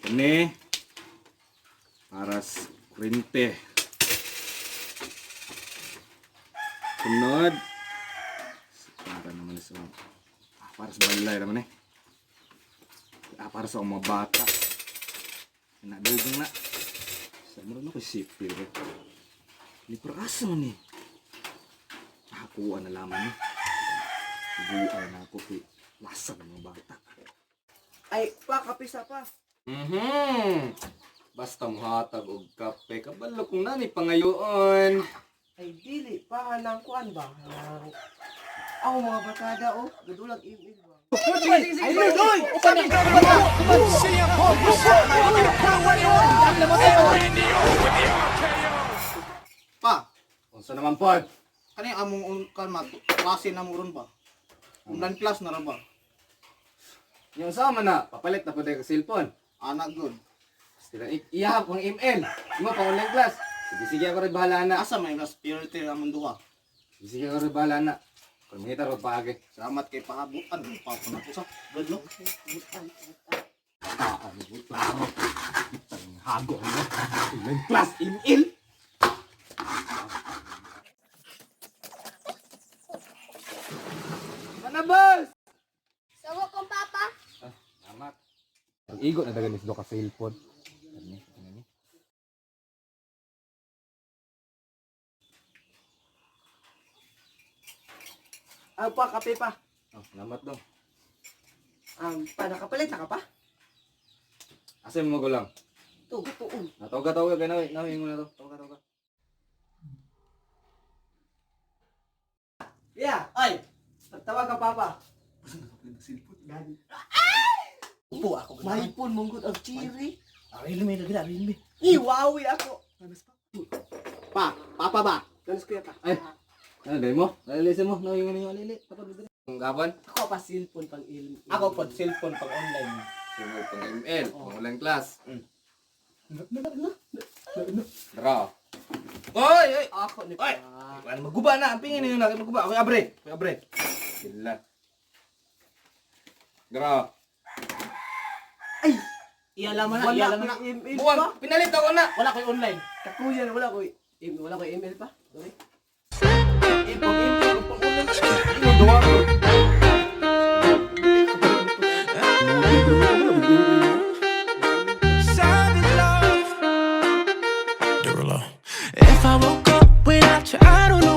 Ini para sa kurente. Sunod. Para naman sa para sa balay naman para sa mga bata. Nadugang na. Sa mo na ko sipir. Lipro asa man ni. Nakakuha na lamang ni. Buhay na ako kay lasa ng mga bata. Ay, pa, kapisa pa. Basta muhatag og kape. Kabalo kong nani pangayoon. Ay, dili pa, nang kuan ba? Ako mga barkada, oh. Gadulag email ba? Ay, Loy! Pa, Unsa naman pod? kani among kalma, klase na mo ron ba? Online class na ron ba? Yung sama na, papalit na po tayo sa cellphone. Anak good. Sila iyahap ang email. Mo pang online class. Sige ako rin bahala na. Asa may mas priority naman duha. Sige ako rin bahala na. Kung mahita rin pagi. Salamat kay pahabutan. Papa na ko sa. Good no? Hago mo. Online class email. Mana boss? Sawa kong papa. Salamat. Ang igo na dagan isdo ka cellphone. Ani. Ah, pa, kape pa. Oh, salamat dong. Pa, nakapalit na ka pa? Asa mo gulang? Tugo, tuon. Natoga kay nawi mo na to. Toga. Yeah, ay! Tawag ka, papa. Upo ako. May pun monggot ang chiri. Ari lumay lagi na, lumay. Iwawi ako. Pa, papa ba? Ganos kuya pa. Ay. Ano dai mo? Nalilisin mo. Nawi mo ni alili. Tapos dito. Ang gaban. Ako pa cellphone pang il. Ako pod cellphone pang online. Sunod pang email, pang online class. Na. Dara. Oy! Ako ni Oy! pa. Ano maguba na? Ang pingin niyo na maguba. Ako abre. Sila. Dara. Ay! Iyalaman na, Wala iyalaman na. ko email Buwan, pa. pinalit ako na. Wala ko'y online. Kakuyan, wala ko email pa. Sorry. Email pang ulan. Gawa ko. If I woke up without you, I don't